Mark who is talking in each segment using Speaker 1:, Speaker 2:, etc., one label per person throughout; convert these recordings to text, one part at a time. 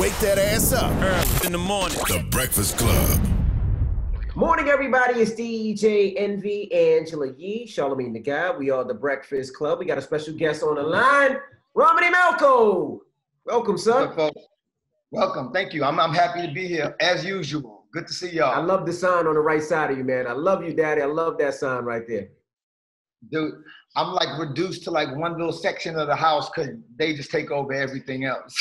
Speaker 1: Wake that ass up
Speaker 2: early in the morning.
Speaker 1: The Breakfast Club.
Speaker 3: Morning, everybody. It's DJ Envy, Angela Yee, Charlamagne the guy. We are the Breakfast Club. We got a special guest on the line, Romany Malco. Welcome, sir.
Speaker 4: What's up, folks? Welcome. Thank you. I'm happy to be here as usual. Good to see y'all.
Speaker 3: I love the sign on the right side of you, man. I love you, Daddy. I love that sign right there.
Speaker 4: Dude, I'm like reduced to like one little section of the house because they just take over everything else.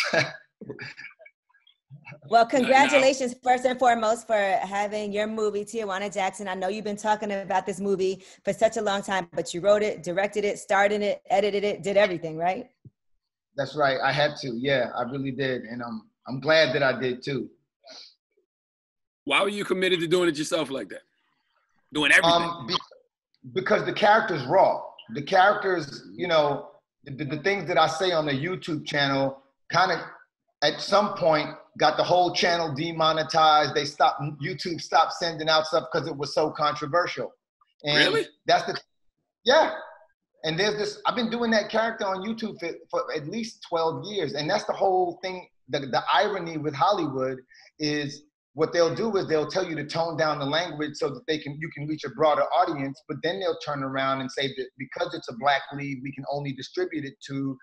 Speaker 5: Well, congratulations first and foremost for having your movie, Tijuana Jackson. I know you've been talking about this movie for such a long time, but you wrote it, directed it, starred in it, edited it, did everything, right?
Speaker 4: That's right. I had to. Yeah, I really did. And I'm glad that I did too.
Speaker 2: Why were you committed to doing it yourself like that? Doing everything?
Speaker 4: Because the character's raw. The characters, you know, the things that I say on the YouTube channel kind of at some point got the whole channel demonetized. YouTube stopped sending out stuff because it was so controversial. And
Speaker 2: really?
Speaker 4: Yeah. And there's this, I've been doing that character on YouTube for at least 12 years. And that's the whole thing. The irony with Hollywood is what they'll do is they'll tell you to tone down the language so that you can reach a broader audience, but then they'll turn around and say that because it's a Black lead, we can only distribute it to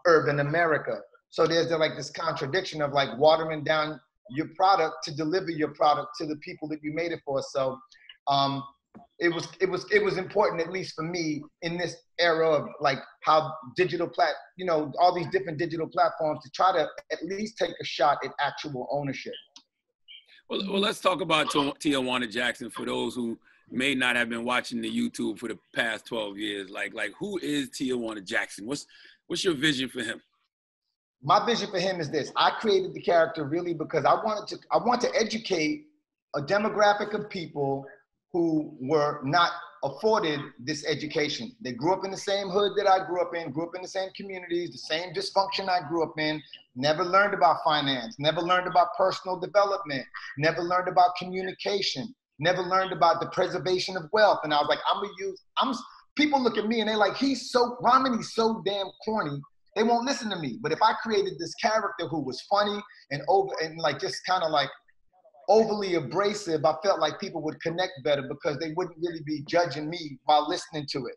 Speaker 4: urban America. So there's like this contradiction of like watering down your product to deliver your product to the people that you made it for. So it was important, at least for me, in this era of like how all these different digital platforms, to try to at least take a shot at actual ownership.
Speaker 2: Well, let's talk about Tijuana Jackson for those who may not have been watching the YouTube for the past 12 years. Like who is Tijuana Jackson? What's your vision for him?
Speaker 4: My vision for him is this. I created the character really because I want to educate a demographic of people who were not afforded this education. They grew up in the same hood that I grew up in the same communities, the same dysfunction I grew up in, never learned about finance, never learned about personal development, never learned about communication, never learned about the preservation of wealth. And I was like, people look at me and they're like, Romany's so damn corny. They won't listen to me. But if I created this character who was funny and like just kind of like overly abrasive, I felt like people would connect better because they wouldn't really be judging me while listening to it.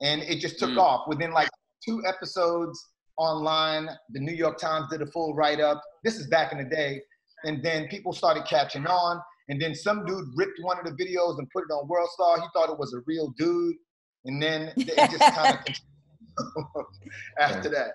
Speaker 4: And it just took off. Within like 2 episodes online, the New York Times did a full write-up. This is back in the day. And then people started catching on. And then some dude ripped one of the videos and put it on World Star. He thought it was a real dude. And then it just kind of after that.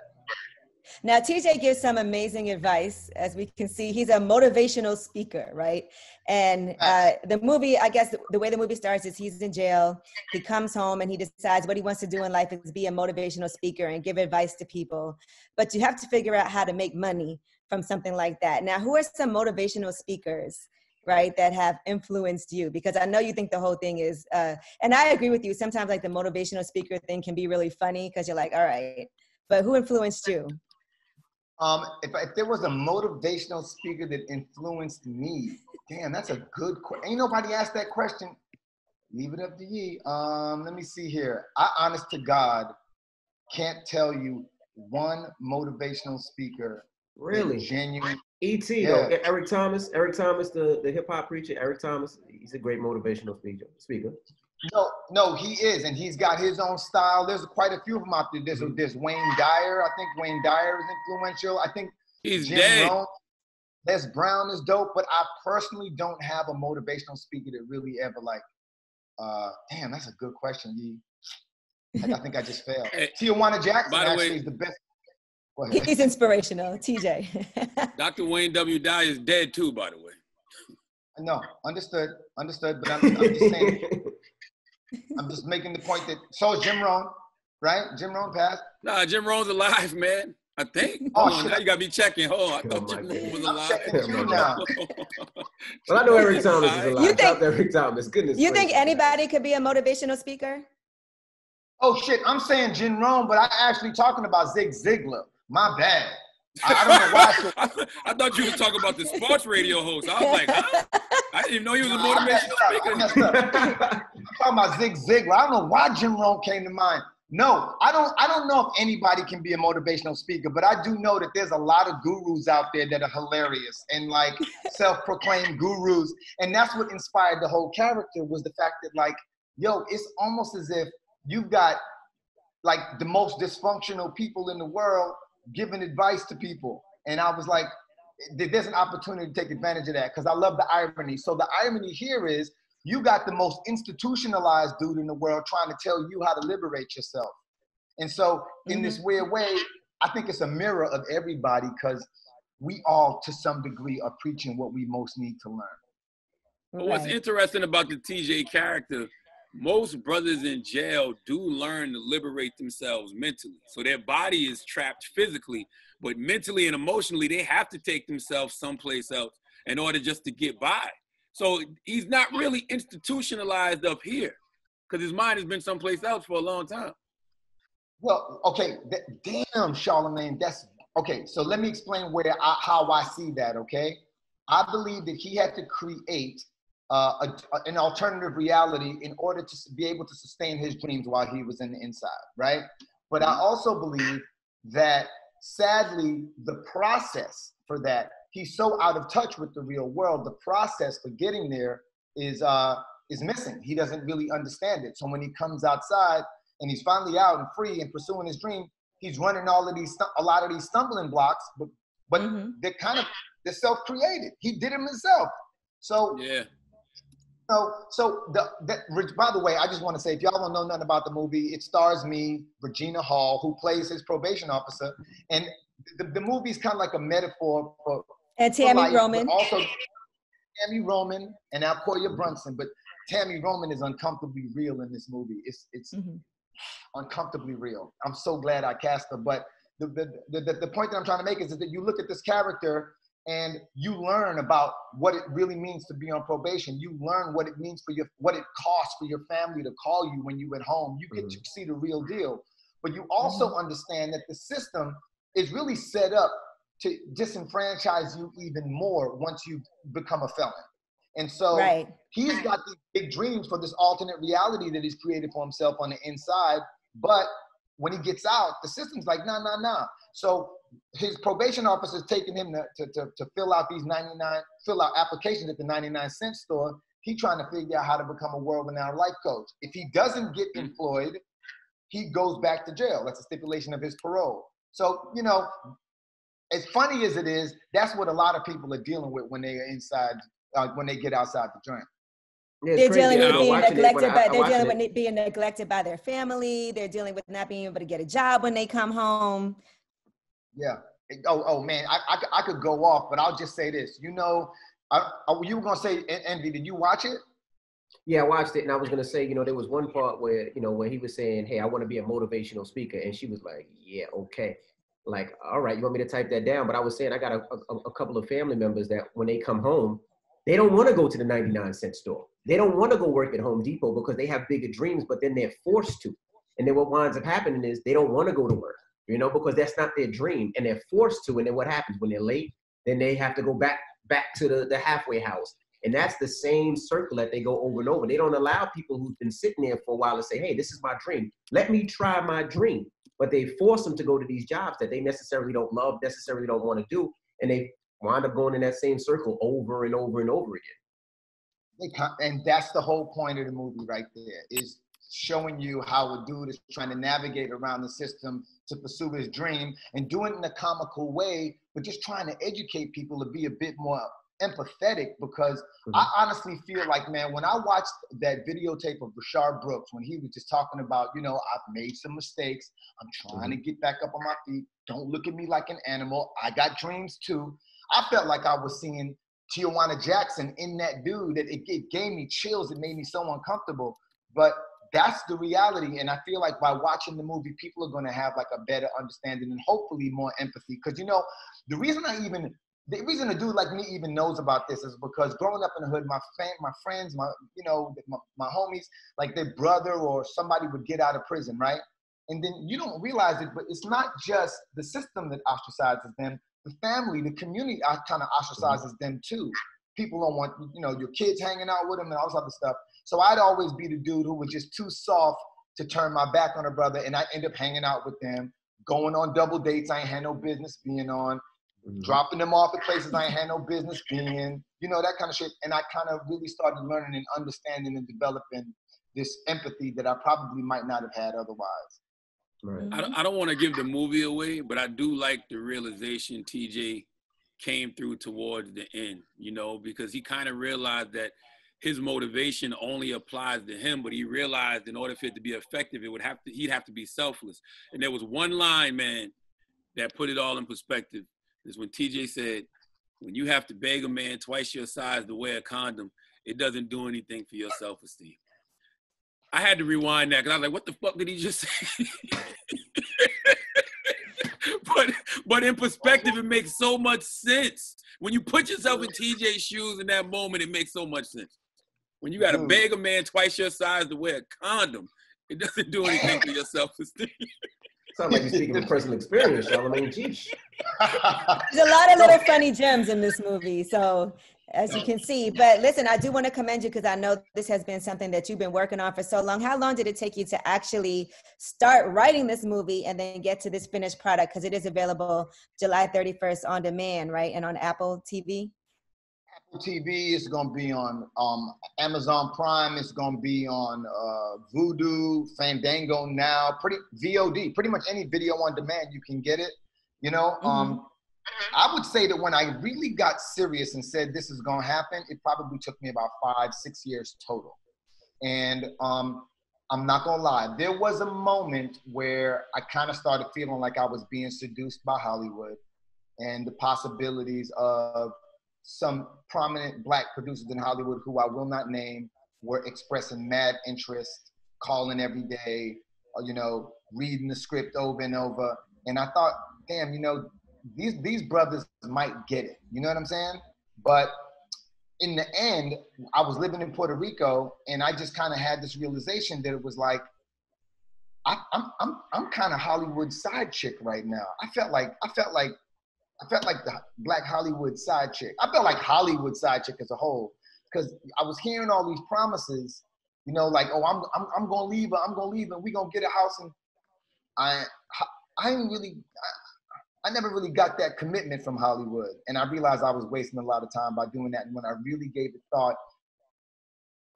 Speaker 5: Now, TJ gives some amazing advice. As we can see, he's a motivational speaker, right? And the movie, I guess the way the movie starts is he's in jail. He comes home and he decides what he wants to do in life is be a motivational speaker and give advice to people. But you have to figure out how to make money from something like that. Now, who are some motivational speakers, right, that have influenced you? Because I know you think the whole thing is, and I agree with you, sometimes like the motivational speaker thing can be really funny because you're like, all right, but who influenced you?
Speaker 4: If there was a motivational speaker that influenced me, damn, that's a good question. Ain't nobody asked that question. Leave it up to ye. Let me see here. I, honest to God, can't tell you one motivational speaker.
Speaker 3: Really?
Speaker 4: Genuine.
Speaker 3: E.T.
Speaker 4: Yeah.
Speaker 3: though, Eric Thomas, the hip hop preacher, Eric Thomas, he's a great motivational speaker.
Speaker 4: No, he is, and he's got his own style. There's quite a few of them out there. There's Wayne Dyer. I think Wayne Dyer is influential. I think
Speaker 2: he's
Speaker 4: Jim
Speaker 2: dead.
Speaker 4: Rohn, Les Brown is dope, but I personally don't have a motivational speaker that really ever like, damn, that's a good question, Yee. I think I just failed. Tijuana Jackson actually is the best.
Speaker 5: He's inspirational, TJ.
Speaker 2: Dr. Wayne W. Dyer is dead too, by the way.
Speaker 4: No, understood, but I'm just saying, I'm just making the point that, so is Jim Rohn, right? Jim Rohn passed.
Speaker 2: Nah, Jim Rohn's alive, man. I think.
Speaker 4: Oh,
Speaker 2: shit. Now you gotta be checking. Hold on, I thought Jim Rohn was alive.
Speaker 3: Well, I know Eric Thomas is alive.
Speaker 5: You think,
Speaker 3: Eric Thomas, goodness.
Speaker 5: You think anybody could be a motivational speaker?
Speaker 4: Oh shit, I'm saying Jim Rohn, but I'm actually talking about Zig Ziglar. My bad. I don't know why.
Speaker 2: I thought you were talking about the sports radio host. I was like, huh? I didn't even know he was a motivational speaker.
Speaker 4: I'm talking about Zig Ziglar. I don't know why Jim Rohn came to mind. No, I don't know if anybody can be a motivational speaker, but I do know that there's a lot of gurus out there that are hilarious and like self-proclaimed gurus. And that's what inspired the whole character, was the fact that like, yo, it's almost as if you've got like the most dysfunctional people in the world giving advice to people. And I was like, there's an opportunity to take advantage of that, because I love the irony. So the irony here is, you got the most institutionalized dude in the world trying to tell you how to liberate yourself. And so in this weird way, I think it's a mirror of everybody, because we all, to some degree, are preaching what we most need to learn.
Speaker 2: But what's interesting about the TJ character, most brothers in jail do learn to liberate themselves mentally. So their body is trapped physically, but mentally and emotionally, they have to take themselves someplace else in order just to get by. So he's not really institutionalized up here, because his mind has been someplace else for a long time.
Speaker 4: Well, okay, damn, Charlamagne, that's, okay, so let me explain how I see that, okay? I believe that he had to create an alternative reality in order to be able to sustain his dreams while he was in the inside, right? But I also believe that, sadly, the process for that, he's so out of touch with the real world. The process for getting there is missing. He doesn't really understand it. So when he comes outside and he's finally out and free and pursuing his dream, he's running a lot of these stumbling blocks, but they're self-created. He did them himself. So yeah. By the way, I just want to say, if y'all don't know nothing about the movie, it stars me, Regina Hall, who plays his probation officer, and the movie is kind of like a metaphor for
Speaker 5: Tammy Roman.
Speaker 4: But also Tammy Roman and Alcoya Brunson. But Tammy Roman is uncomfortably real in this movie. It's uncomfortably real. I'm so glad I cast her. But the point that I'm trying to make is that you look at this character and you learn about what it really means to be on probation. You learn what it means what it costs for your family to call you when you're at home. You get to see the real deal. But you also understand that the system is really set up to disenfranchise you even more once you become a felon. And so he's got these big dreams for this alternate reality that he's created for himself on the inside. But when he gets out, the system's like, nah. So his probation officer is taking him to fill out applications at the 99-cent store. He's trying to figure out how to become a world-renowned life coach. If he doesn't get employed, he goes back to jail. That's a stipulation of his parole. So, you know, as funny as it is, that's what a lot of people are dealing with when they are inside, when they get outside the joint.
Speaker 5: Yeah, they're dealing with being neglected, being neglected by their family. They're dealing with not being able to get a job when they come home.
Speaker 4: Yeah. Oh man, I could go off, but I'll just say this. You know, you were gonna say, Envy, did you watch it?
Speaker 3: Yeah, I watched it, and I was gonna say, you know, there was one part where, you know, where he was saying, "Hey, I want to be a motivational speaker," and she was like, "Yeah, okay." Like, all right, you want me to type that down? But I was saying I got a couple of family members that when they come home, they don't want to go to the 99-cent store. They don't want to go work at Home Depot because they have bigger dreams, but then they're forced to. And then what winds up happening is they don't want to go to work, you know, because that's not their dream, and they're forced to. And then what happens when they're late? Then they have to go back to the halfway house. And that's the same circle that they go over and over. They don't allow people who've been sitting there for a while to say, "Hey, this is my dream. Let me try my dream." But they force them to go to these jobs that they necessarily don't love, necessarily don't want to do. And they wind up going in that same circle over and over and over again.
Speaker 4: And that's the whole point of the movie right there, is showing you how a dude is trying to navigate around the system to pursue his dream and do it in a comical way, but just trying to educate people to be a bit more empathetic, because I honestly feel like, man, when I watched that videotape of Rashard Brooks, when he was just talking about, you know, I've made some mistakes, I'm trying to get back up on my feet, don't look at me like an animal, I got dreams too. I felt like I was seeing Tijuana Jackson in that dude, that it gave me chills, it made me so uncomfortable. But that's the reality, and I feel like by watching the movie, people are gonna have like a better understanding and hopefully more empathy. Because, you know, the reason a dude like me even knows about this is because growing up in the hood, my friends, my homies, like their brother or somebody would get out of prison, right? And then you don't realize it, but it's not just the system that ostracizes them. The family, the community kind of ostracizes them too. People don't want, you know, your kids hanging out with them and all this other stuff. So I'd always be the dude who was just too soft to turn my back on a brother, and I end up hanging out with them, going on double dates I ain't had no business being on, dropping them off at places I ain't had no business being, you know, that kind of shit. And I kind of really started learning and understanding and developing this empathy that I probably might not have had otherwise.
Speaker 3: Right.
Speaker 2: I don't want to give the movie away, but I do like the realization TJ came through towards the end, you know, because he kind of realized that his motivation only applies to him, but he realized in order for it to be effective, he'd have to be selfless. And there was one line, man, that put it all in perspective. Is when TJ said, when you have to beg a man twice your size to wear a condom, it doesn't do anything for your self-esteem. I had to rewind that because I was like, what the fuck did he just say? But in perspective, it makes so much sense. When you put yourself in TJ's shoes in that moment, it makes so much sense. When you got to beg a man twice your size to wear a condom, it doesn't do anything for your self-esteem.
Speaker 3: Sounds like you're speaking from personal experience, Charlamagne. Geesh.
Speaker 5: There's a lot of little funny gems in this movie, so as you can see. But listen, I do want to commend you because I know this has been something that you've been working on for so long. How long did it take you to actually start writing this movie and then get to this finished product? Because it is available July 31st on demand, right? And on Apple TV?
Speaker 4: Apple TV, it's going to be on Amazon Prime, it's going to be on Vudu, Fandango now, VOD, pretty much any video on demand, you can get it, you know. I would say that when I really got serious and said this is going to happen, it probably took me about 5-6 years total. And I'm not going to lie, there was a moment where I kind of started feeling like I was being seduced by Hollywood and the possibilities of some prominent Black producers in Hollywood who I will not name were expressing mad interest, calling every day, you know, reading the script over and over. And I thought, damn, you know, these brothers might get it. You know what I'm saying? But in the end, I was living in Puerto Rico, and I just kind of had this realization that it was like, I'm kind of Hollywood side chick right now. I felt like the Black Hollywood side chick. I felt like Hollywood side chick as a whole, because I was hearing all these promises, you know, like, oh, I'm gonna leave, and we gonna get a house, and I never really got that commitment from Hollywood, and I realized I was wasting a lot of time by doing that. And when I really gave it thought,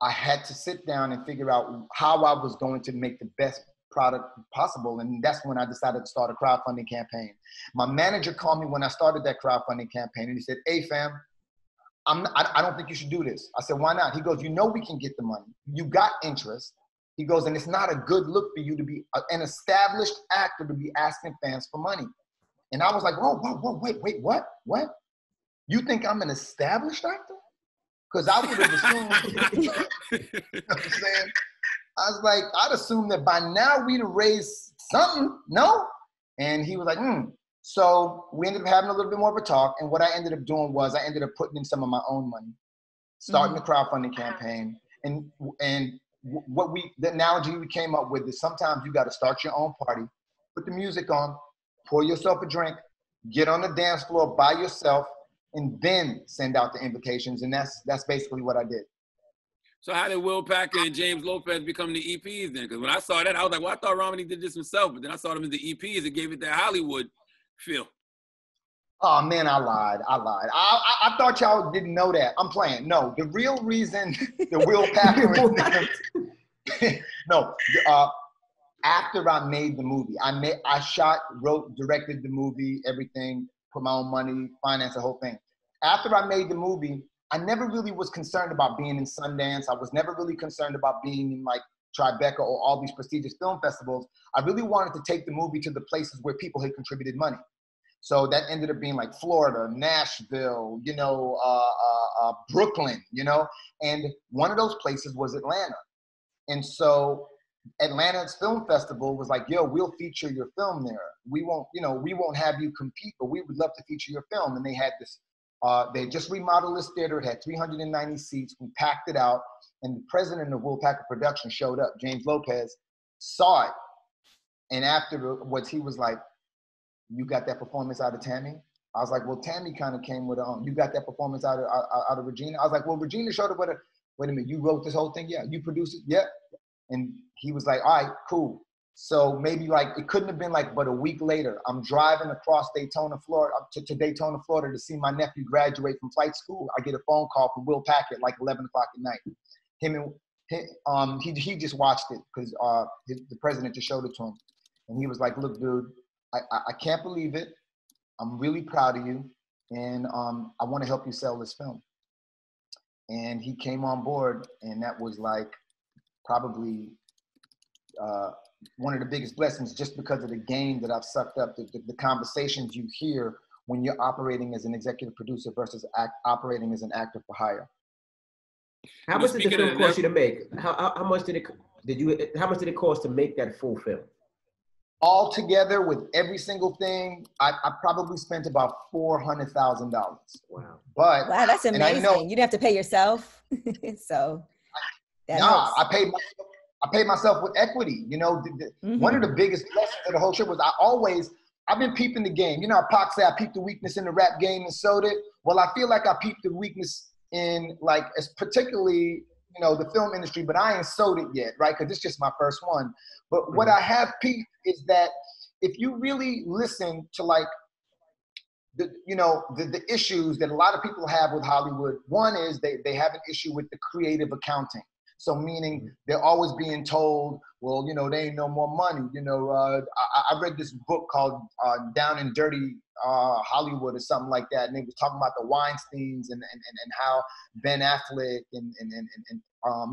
Speaker 4: I had to sit down and figure out how I was going to make the best product possible. And that's when I decided to start a crowdfunding campaign. My manager called me when I started that crowdfunding campaign, and he said, "Hey fam, I don't think you should do this." I said, "Why not?" He goes, "You know we can get the money. You got interest." He goes, "And it's not a good look for you to be an established actor to be asking fans for money." And I was like, whoa, wait, what? You think I'm an established actor? Because I would have assumed, you know what I'm saying? I was like, I'd assume that by now we'd have raised something, no? And he was like, So we ended up having a little bit more of a talk. And what I ended up doing was I ended up putting in some of my own money, starting the crowdfunding campaign. And the analogy we came up with is sometimes you got to start your own party, put the music on, pour yourself a drink, get on the dance floor by yourself, and then send out the invitations. And that's basically what I did.
Speaker 2: So how did Will Packer and James Lopez become the EPs then? Because when I saw that, I was like, well, I thought Romany did this himself, but then I saw them as the EPs. It gave it that Hollywood feel.
Speaker 4: Oh man, I lied. I thought y'all didn't know that. I'm playing. No, the real reason the Will Packer after I made the movie, I shot, wrote, directed the movie, everything, put my own money, financed the whole thing. After I made the movie, I never really was concerned about being in Sundance. I was never really concerned about being in like Tribeca or all these prestigious film festivals. I really wanted to take the movie to the places where people had contributed money. So that ended up being like Florida, Nashville, you know, Brooklyn, you know, and one of those places was Atlanta. And so Atlanta's film festival was like, yo, we'll feature your film there. We won't have you compete, but we would love to feature your film. And they had this, they just remodeled this theater. It had 390 seats. We packed it out. And the president of Will Packer Productions showed up, James Lopez, saw it. And afterwards, he was like, you got that performance out of Tammy? I was like, well, Tammy kind of came with her own. You got that performance out of Regina? I was like, well, Regina showed up with her. Wait a minute, you wrote this whole thing? Yeah. You produced it? Yeah. And he was like, all right, cool. So maybe like, it couldn't have been like, but a week later, I'm driving across Daytona, Florida, to Daytona, Florida to see my nephew graduate from flight school. I get a phone call from Will Packard like 11 o'clock at night. He just watched it because the president just showed it to him. And he was like, look, dude, I can't believe it. I'm really proud of you. And I want to help you sell this film. And he came on board, and that was like probably one of the biggest blessings, just because of the game that I've sucked up, the conversations you hear when you're operating as an executive producer versus operating as an actor for hire.
Speaker 3: How much did the film cost you to make? How much did it cost to make that full film?
Speaker 4: All together with every single thing, I probably spent about $400,000.
Speaker 3: Wow.
Speaker 4: But
Speaker 5: wow, that's amazing. You didn't have to pay yourself. So that helps.
Speaker 4: I paid myself with equity. You know, one of the biggest lessons of the whole trip was I've been peeping the game. You know how Pac said I peeped the weakness in the rap game and sowed it? Well, I feel like I peeped the weakness in like, particularly, you know, the film industry, but I ain't sowed it yet, right? Because it's just my first one. But what I have peeped is that if you really listen to like, the issues that a lot of people have with Hollywood, one is they have an issue with the creative accounting. So meaning they're always being told, well, you know, they ain't no more money. You know, I read this book called Down and Dirty Hollywood or something like that. And they was talking about the Weinsteins and how Ben Affleck and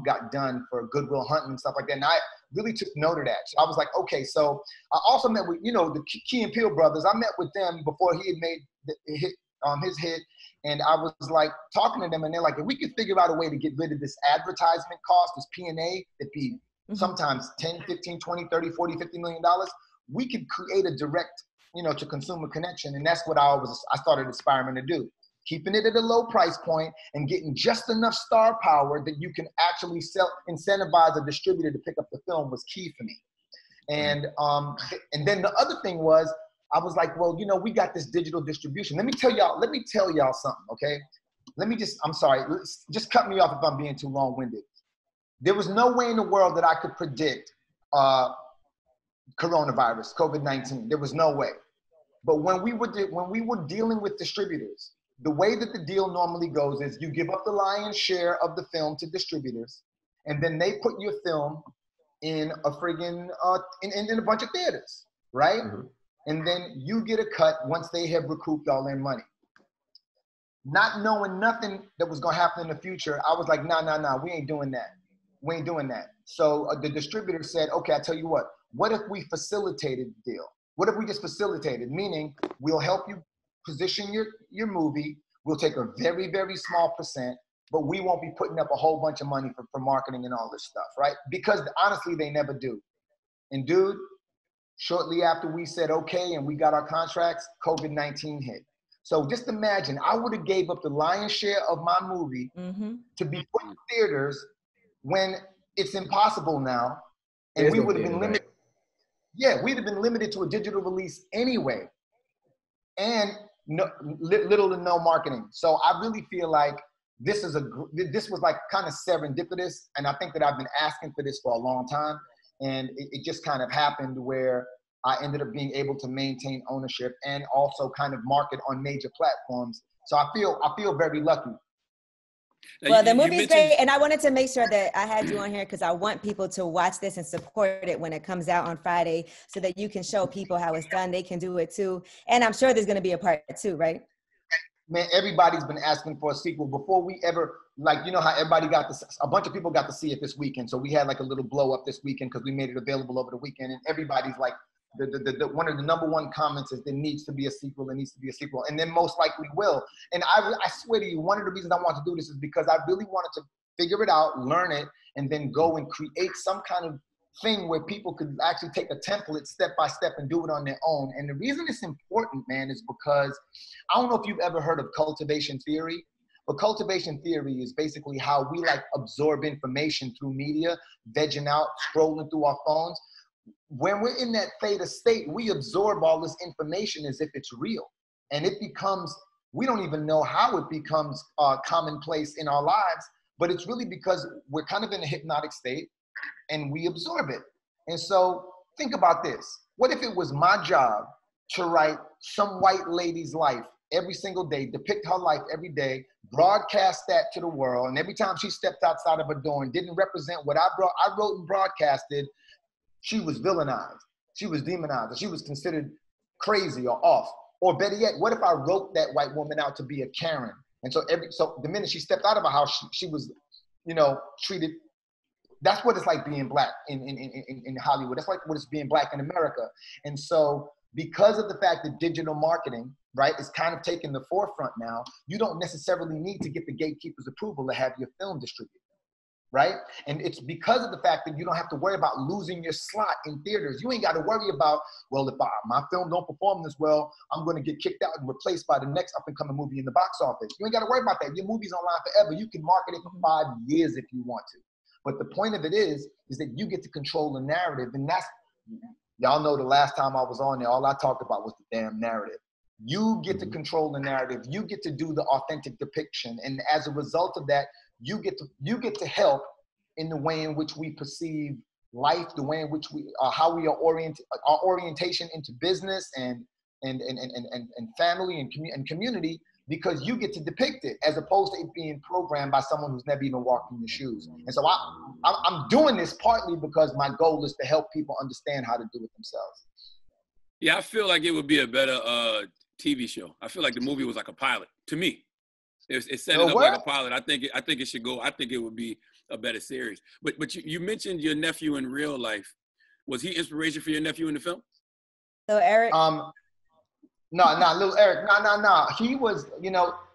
Speaker 4: got done for Good Will Hunting and stuff like that. And I really took note of that. So I was like, okay, so I also met with, you know, the Key and Peele brothers. I met with them before he had made his hit. And I was like talking to them, and they're like, if we could figure out a way to get rid of this advertisement cost, this P&A, it'd be sometimes 10, 15, 20, 30, 40, $50 million. We could create a direct, you know, to consumer connection. And that's what I started aspiring to do. Keeping it at a low price point and getting just enough star power that you can actually incentivize a distributor to pick up the film was key for me. And then the other thing was, I was like, well, you know, we got this digital distribution. Let me tell y'all something, okay? I'm sorry, just cut me off if I'm being too long-winded. There was no way in the world that I could predict coronavirus, COVID-19. There was no way. But when we were dealing with distributors, the way that the deal normally goes is you give up the lion's share of the film to distributors, and then they put your film in a friggin' in a bunch of theaters, right? Mm-hmm. And then you get a cut once they have recouped all their money. Not knowing nothing that was gonna happen in the future, I was like, nah, we ain't doing that. We ain't doing that. So the distributor said, okay, I tell you what if we facilitated the deal? What if we just facilitated? Meaning, we'll help you position your movie, we'll take a very, very small percent, but we won't be putting up a whole bunch of money for marketing and all this stuff, right? Because honestly, they never do. And dude, shortly after we said okay and we got our contracts, COVID-19 hit. So just imagine, I would have gave up the lion's share of my movie to be put in theaters when it's impossible now. And we would have been limited. Yeah, we'd have been limited to a digital release anyway. And little to no marketing. So I really feel like this was like kind of serendipitous. And I think that I've been asking for this for a long time. And it just kind of happened where I ended up being able to maintain ownership and also kind of market on major platforms. So I feel very lucky.
Speaker 5: Well, the movie's great, and I wanted to make sure that I had you on here because I want people to watch this and support it when it comes out on Friday so that you can show people how it's done. They can do it too. And I'm sure there's going to be a part 2, right?
Speaker 4: Man, everybody's been asking for a sequel before we ever, like, you know how everybody a bunch of people got to see it this weekend. So we had like a little blow up this weekend because we made it available over the weekend, and everybody's like, one of the number one comments is there needs to be a sequel, and then most likely will. And I swear to you, one of the reasons I want to do this is because I really wanted to figure it out, learn it, and then go and create some kind of thing where people could actually take a template step by step and do it on their own. And the reason it's important, man, is because I don't know if you've ever heard of cultivation theory, but cultivation theory is basically how we like absorb information through media, vegging out, scrolling through our phones. When we're in that theta state, we absorb all this information as if it's real. And it becomes, we don't even know how it becomes commonplace in our lives, but it's really because we're kind of in a hypnotic state. and we absorb it. And so think about this. What if it was my job to write some white lady's life every single day, depict her life every day, broadcast that to the world, and every time she stepped outside of her door and didn't represent what I wrote and broadcasted, she was villainized, she was demonized, she was considered crazy or off. Or better yet, what if I wrote that white woman out to be a Karen? And so the minute she stepped out of her house, she was, treated. That's what it's like being black in Hollywood. That's like what it's being black in America. And so because of the fact that digital marketing, right, is kind of taking the forefront now, you don't necessarily need to get the gatekeeper's approval to have your film distributed, right? And it's because of the fact that you don't have to worry about losing your slot in theaters. You ain't got to worry about, well, if my film don't perform this well, I'm going to get kicked out and replaced by the next up-and-coming movie in the box office. You ain't got to worry about that. Your movie's online forever. You can market it for 5 years if you want to. But the point of it is that you get to control the narrative. And that's, y'all know the last time I was on there, all I talked about was the damn narrative. You get to control the narrative. You get to do the authentic depiction. And as a result of that, you get to help in the way in which we perceive life, the way in which how we are oriented, our orientation into business and family and community, because you get to depict it as opposed to it being programmed by someone who's never even walked in your shoes. And so I'm doing this partly because my goal is to help people understand how to do it themselves.
Speaker 2: Yeah, I feel like it would be a better TV show. I feel like the movie was like a pilot to me. It set it up like a pilot. I think it should go. I think it would be a better series. But you mentioned your nephew in real life. Was he inspiration for your nephew in the film?
Speaker 5: So Eric.
Speaker 4: No, little Eric. No. He was,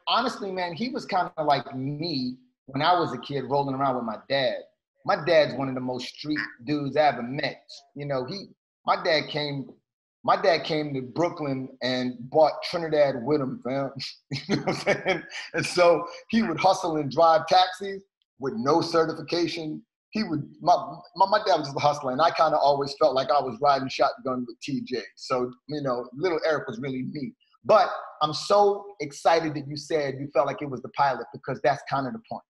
Speaker 4: honestly, man, he was kind of like me when I was a kid rolling around with my dad. My dad's one of the most street dudes I ever met. My dad came to Brooklyn and bought Trinidad with him, fam. You know what I'm saying? And so he would hustle and drive taxis with no certification. My dad was just a hustler, and I kind of always felt like I was riding shotgun with TJ. So, little Eric was really me. But I'm so excited that you said you felt like it was the pilot, because that's kind of the point.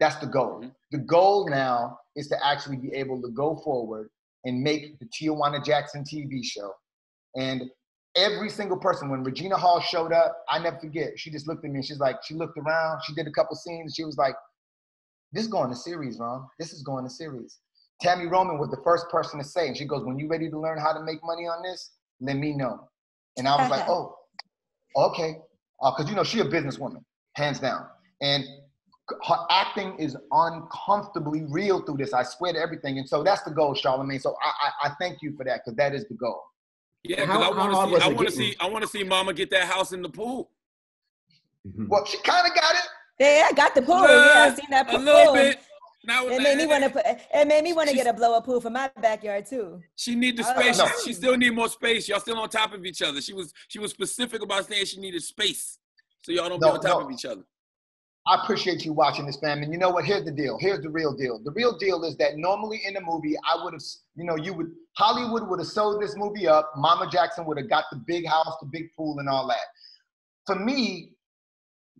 Speaker 4: That's the goal. Mm-hmm. The goal now is to actually be able to go forward and make the Tijuana Jackson TV show. And every single person, when Regina Hall showed up, I never forget, she just looked at me and she looked around, she did a couple scenes, she was like, this is going to series, Ron. This is going to series. Tammy Roman was the first person to say, and she goes, when you ready to learn how to make money on this, let me know. And I was like, oh, okay. Because, she a businesswoman, hands down. And her acting is uncomfortably real through this. I swear to everything. And so that's the goal, Charlamagne. So I thank you for that, because that is the goal.
Speaker 2: Yeah, because I want to see Mama get that house in the pool.
Speaker 4: Well, she kind of got it.
Speaker 5: Yeah, I got the pool. Yeah, I seen that pool.
Speaker 2: A little bit.
Speaker 5: It made me want to get a blow-up pool for my backyard too.
Speaker 2: She need the space. She still need more space. Y'all still on top of each other. She was specific about saying she needed space, so y'all don't be on top of each other.
Speaker 4: I appreciate you watching this, fam. And you know what? Here's the deal. Here's the real deal. The real deal is that normally in a movie, I would have, Hollywood would have sold this movie up. Mama Jackson would have got the big house, the big pool, and all that. For me,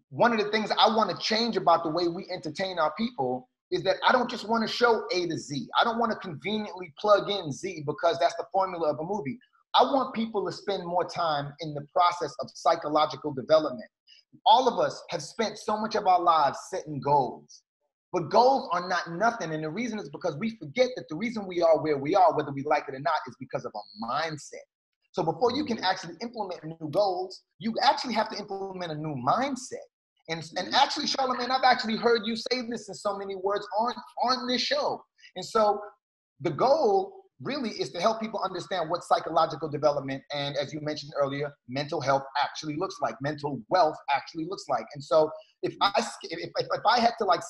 Speaker 4: one of the things I want to change about the way we entertain our people is that I don't just want to show A to Z. I don't want to conveniently plug in Z because that's the formula of a movie. I want people to spend more time in the process of psychological development. All of us have spent so much of our lives setting goals, but goals are not nothing. And the reason is because we forget that the reason we are where we are, whether we like it or not, is because of a mindset. So before you can actually implement new goals, you actually have to implement a new mindset. And actually, Charlamagne, I've actually heard you say this in so many words on this show. And so the goal really is to help people understand what psychological development and, as you mentioned earlier, mental health actually looks like, mental wealth actually looks like. And so if I had to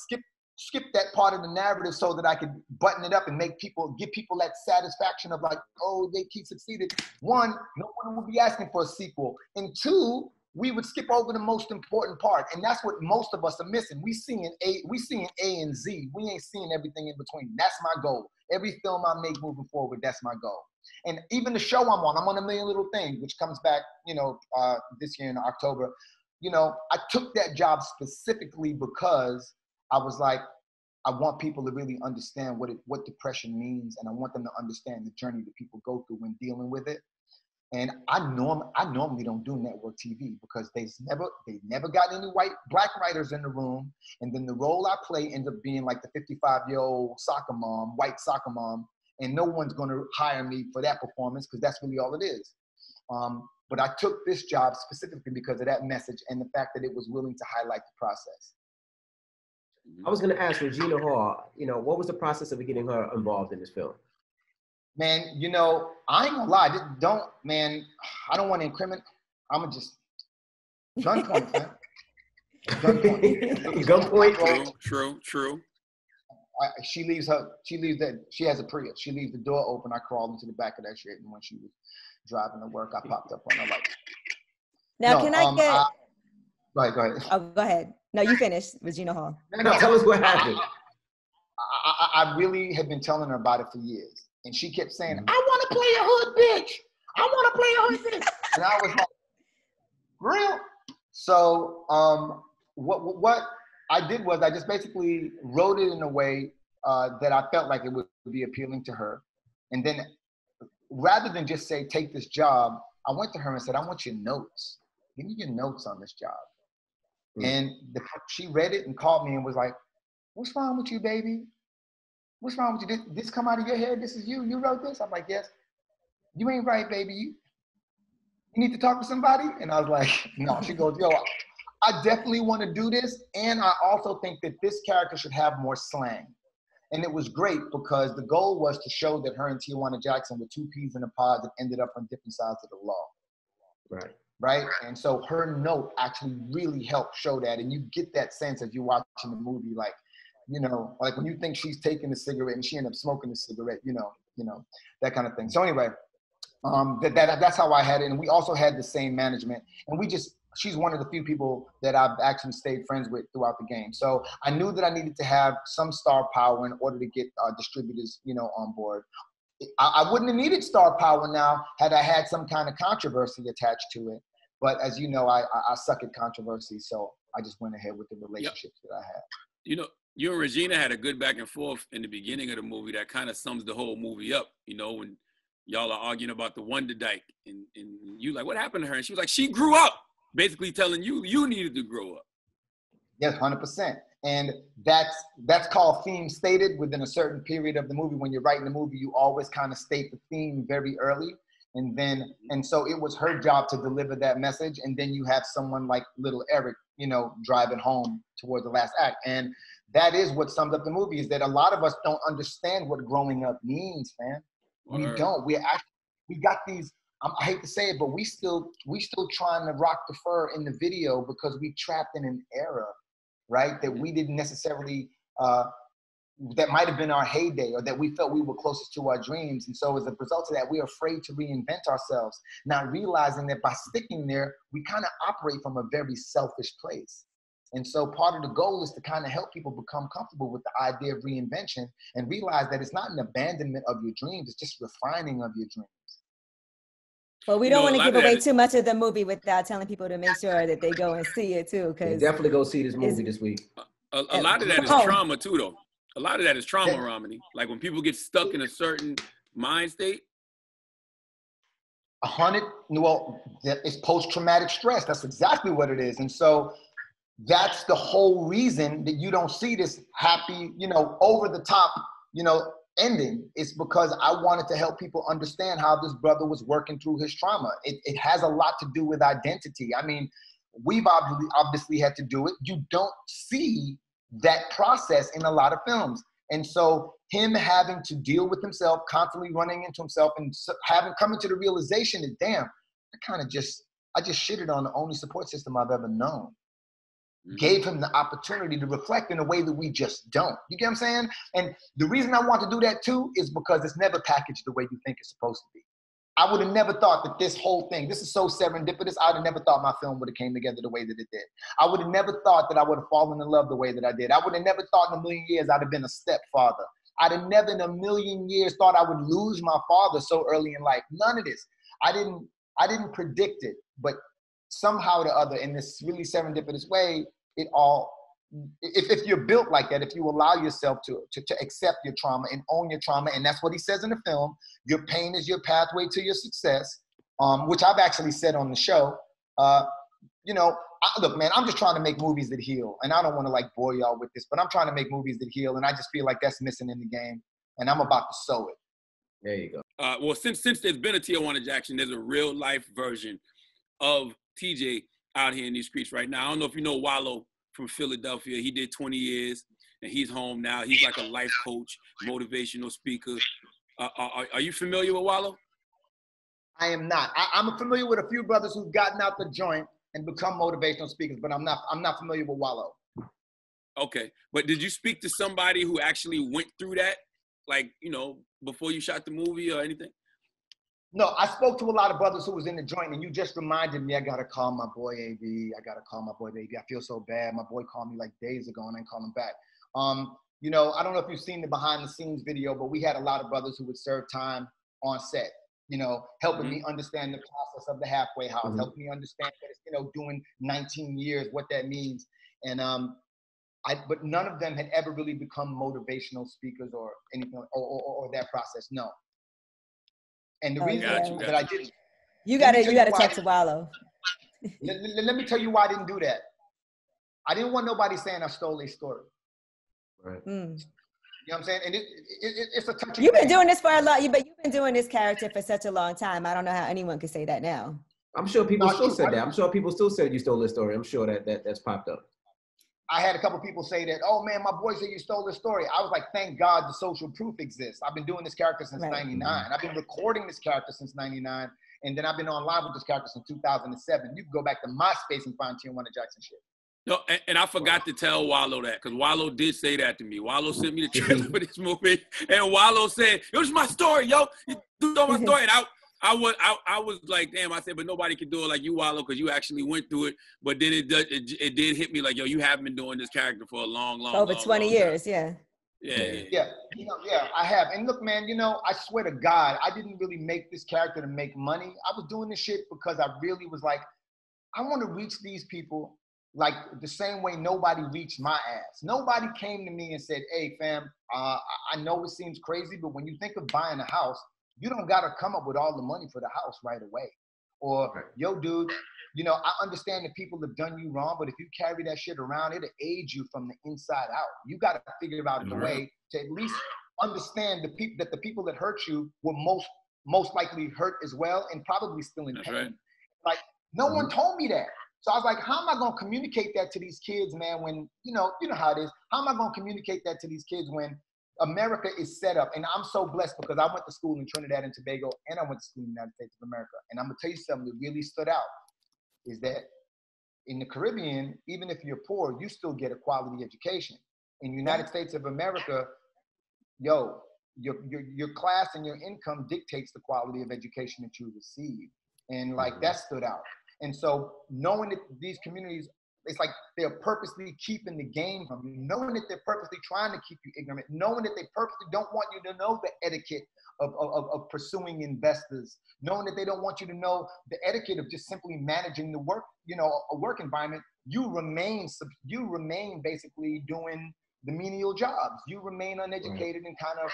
Speaker 4: skip that part of the narrative so that I could button it up and give people that satisfaction of like, oh, they keep succeeded. One, no one would be asking for a sequel. And two, we would skip over the most important part. And that's what most of us are missing. We seeing A and Z. We ain't seeing everything in between. That's my goal. Every film I make moving forward, that's my goal. And even the show I'm on A Million Little Things, which comes back, this year in October. I took that job specifically because I was like, I want people to really understand what depression means, and I want them to understand the journey that people go through when dealing with it. And I normally don't do network TV because they never got any black writers in the room. And then the role I play ends up being like the 55-year-old white soccer mom, and no one's going to hire me for that performance because that's really all it is. But I took this job specifically because of that message and the fact that it was willing to highlight the process.
Speaker 3: I was going to ask Regina Hall, what was the process of getting her involved in this film?
Speaker 4: Man, I ain't gonna lie. I don't want to incriminate. I'm gonna just gunpoint, man. Gunpoint.
Speaker 2: True.
Speaker 4: She has a Prius. She leaves the door open. I crawled into the back of that shit, and when she was driving to work, I popped up on her like.
Speaker 5: Now, can I get?
Speaker 4: Go ahead.
Speaker 5: Oh, go ahead. No, you finished, Regina Hall.
Speaker 3: No, tell us what happened.
Speaker 4: I really have been telling her about it for years. And she kept saying, I want to play a hood bitch. I want to play a hood bitch. And I was like, real? So what I did was I just basically wrote it in a way that I felt like it would be appealing to her. And then rather than just say, take this job, I went to her and said, I want your notes. Give me your notes on this job. Mm-hmm. And she read it and called me and was like, what's wrong with you, baby? What's wrong with you? Did this come out of your head? This is you? You wrote this? I'm like, yes. You ain't right, baby. You need to talk to somebody? And I was like, no. She goes, yo, I definitely want to do this. And I also think that this character should have more slang. And it was great because the goal was to show that her and Tijuana Jackson were two peas in a pod that ended up on different sides of the law. Right? And so her note actually really helped show that. And you get that sense as you're watching the movie, like, like when you think she's taking a cigarette and she ended up smoking a cigarette, that kind of thing. So anyway, that's how I had it. And we also had the same management. And she's one of the few people that I've actually stayed friends with throughout the game. So I knew that I needed to have some star power in order to get distributors, on board. I wouldn't have needed star power now had I had some kind of controversy attached to it. But as you know, I suck at controversy. So I just went ahead with the relationships that I had.
Speaker 2: You and Regina had a good back and forth in the beginning of the movie that kind of sums the whole movie up, when y'all are arguing about the Wonder Dyke and you like, what happened to her? And she was like, she grew up, basically telling you needed to grow up.
Speaker 4: Yes, 100%. And that's called theme stated within a certain period of the movie. When you're writing the movie, you always kind of state the theme very early. And so it was her job to deliver that message. And then you have someone like little Eric, driving home towards the last act. And that is what sums up the movie, is that a lot of us don't understand what growing up means, man. We don't. We got these, I hate to say it, but we still trying to rock the fur in the video because we trapped in an era, right? That we didn't necessarily, that might have been our heyday, or that we felt we were closest to our dreams. And so as a result of that, we're afraid to reinvent ourselves, not realizing that by sticking there, we kind of operate from a very selfish place. And so part of the goal is to kind of help people become comfortable with the idea of reinvention and realize that it's not an abandonment of your dreams, it's just refining of your dreams.
Speaker 5: Well, we don't want to give away too much of the movie without telling people to make sure that they go and see it too. Because
Speaker 3: definitely go see this movie this week.
Speaker 2: A lot of that is trauma too, though. A lot of that is trauma, Romany. Like when people get stuck in a certain mind state.
Speaker 4: It's post-traumatic stress. That's exactly what it is. And so that's the whole reason that you don't see this happy, over the top, ending. It's because I wanted to help people understand how this brother was working through his trauma. It has a lot to do with identity. I mean, we've obviously had to do it. You don't see that process in a lot of films. And so him having to deal with himself, constantly running into himself, and coming to the realization that, damn, I just shitted on the only support system I've ever known. Gave him the opportunity to reflect in a way that we just don't. You get what I'm saying? And the reason I want to do that too is because it's never packaged the way you think it's supposed to be. I would have never thought that this whole thing, this is so serendipitous, I would have never thought my film would have came together the way that it did. I would have never thought that I would have fallen in love the way that I did. I would have never thought in a million years I'd have been a stepfather. I'd have never in a million years thought I would lose my father so early in life. None of this. I didn't predict it, but somehow or the other, in this really serendipitous way, it all, if you're built like that, if you allow yourself to accept your trauma and own your trauma, and that's what he says in the film, your pain is your pathway to your success, which I've actually said on the show. Look, man, I'm just trying to make movies that heal, and I don't want to like bore y'all with this, but I'm trying to make movies that heal, and I just feel like that's missing in the game, and I'm about to sow it.
Speaker 3: There you go.
Speaker 2: Well, since there's been a Tijuana Jackson, there's a real life version of TJ out here in these streets right now. I don't know if you know Wallo from Philadelphia. He did 20 years, and he's home now. He's like a life coach, motivational speaker. Are you familiar with Wallo?
Speaker 4: I am not. I'm familiar with a few brothers who've gotten out the joint and become motivational speakers, but I'm not familiar with Wallo.
Speaker 2: Okay, but did you speak to somebody who actually went through that, like, before you shot the movie or anything?
Speaker 4: No, I spoke to a lot of brothers who was in the joint, and you just reminded me, I got to call my boy AB. I got to call my boy AB. I feel so bad. My boy called me like days ago, and I didn't call him back. I don't know if you've seen the behind the scenes video, but we had a lot of brothers who would serve time on set, helping me understand the process of the halfway house, helping me understand that it's, doing 19 years, what that means. And but none of them had ever really become motivational speakers or anything, or that process, no. And the reason that I didn't,
Speaker 5: you gotta talk to Wallo.
Speaker 4: Let me tell you why I didn't do that. I didn't want nobody saying I stole a story.
Speaker 3: Right.
Speaker 4: You know what I'm saying? And it's a touchy
Speaker 5: You've been doing this for a lot. You've been doing this character for such a long time. I don't know how anyone could say that now.
Speaker 3: I'm sure people still said that. I'm sure people still said you stole this story. I'm sure that's popped up.
Speaker 4: I had a couple people say that, oh man, my boy said you stole the story. I was like, thank God the social proof exists. I've been doing this character since 99. I've been recording this character since 99. And then I've been on live with this character since 2007. You can go back to MySpace and find Tijuana Jackson shit.
Speaker 2: No, and I forgot to tell Wallo that, because Wallo did say that to me. Wallo sent me the trailer for this movie, and Wallo said, "It was my story, yo. You stole my story." And I was like, damn. I said, but nobody can do it like you, Wallo, because you actually went through it. But then it did hit me like, yo, you have been doing this character for a long
Speaker 5: over 20 years,
Speaker 2: time.
Speaker 5: Yeah,
Speaker 4: I have. And look, man, I swear to God, I didn't really make this character to make money. I was doing this shit because I really was like, I want to reach these people like the same way nobody reached my ass. Nobody came to me and said, hey, fam, I know it seems crazy, but when you think of buying a house, you don't got to come up with all the money for the house right away. Or, yo, dude, I understand that people have done you wrong, but if you carry that shit around, it'll age you from the inside out. You got to figure out a way to at least understand that the people that hurt you were most likely hurt as well and probably still in pain.
Speaker 2: Right.
Speaker 4: Like, no one told me that. So I was like, how am I going to communicate that to these kids, man, when, you know how it is. How am I going to communicate that to these kids when America is set up? And I'm so blessed because I went to school in Trinidad and Tobago and I went to school in the United States of America. And I'm going to tell you something that really stood out is that in the Caribbean, even if you're poor, you still get a quality education. In the United States of America, your class and your income dictates the quality of education that you receive. And like that stood out. And so knowing that these communities, it's like they're purposely keeping the game from you, knowing that they're purposely trying to keep you ignorant, knowing that they purposely don't want you to know the etiquette of pursuing investors, knowing that they don't want you to know the etiquette of just simply managing the work, a work environment. You remain basically doing the menial jobs. You remain uneducated and kind of,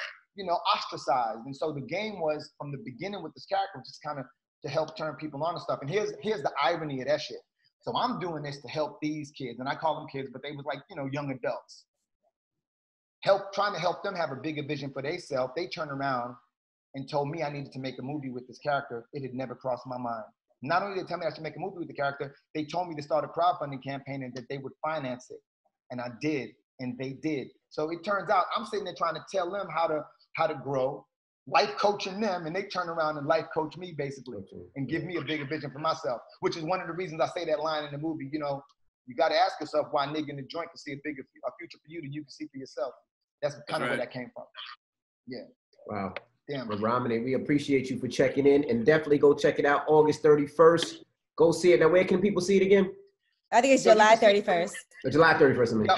Speaker 4: ostracized. And so the game was from the beginning with this character, just kind of to help turn people on and stuff. And here's the irony of that shit. So I'm doing this to help these kids, and I call them kids, but they was like, young adults. Trying to help them have a bigger vision for themselves. They turned around and told me I needed to make a movie with this character. It had never crossed my mind. Not only did they tell me I should make a movie with the character, they told me to start a crowdfunding campaign and that they would finance it. And I did, and they did. So it turns out I'm sitting there trying to tell them how to grow, life coaching them, and they turn around and life coach me basically and give me a bigger vision for myself, which is one of the reasons I say that line in the movie. You got to ask yourself why nigga in the joint can see a future for you than you can see for yourself. That's kind of where that came from. Yeah.
Speaker 3: Wow.
Speaker 4: Damn.
Speaker 3: Well, Romany, we appreciate you for checking in, and definitely go check it out August 31st. Go see it. Now, where can people see it again?
Speaker 5: I think it's July 31st.
Speaker 3: July 31st, I mean.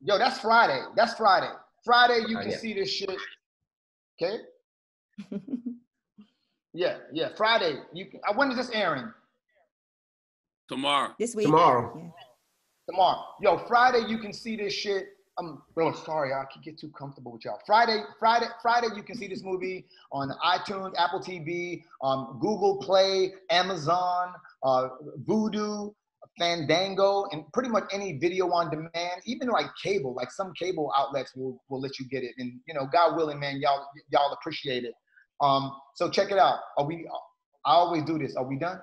Speaker 4: Yo, that's Friday. Friday, you can see this shit. Okay? Yeah. Friday. You can. When is this airing?
Speaker 2: Tomorrow.
Speaker 5: This week.
Speaker 3: Tomorrow.
Speaker 5: Yeah.
Speaker 4: Tomorrow. Yo, Friday you can see this shit. Bro, sorry, I can get too comfortable with y'all. Friday, you can see this movie on iTunes, Apple TV, Google Play, Amazon, Vudu, Fandango, and pretty much any video on demand, even like cable, like some cable outlets will let you get it. And you know, God willing, man, y'all appreciate it. So check it out. I always do this. Are we done?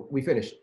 Speaker 3: We finished.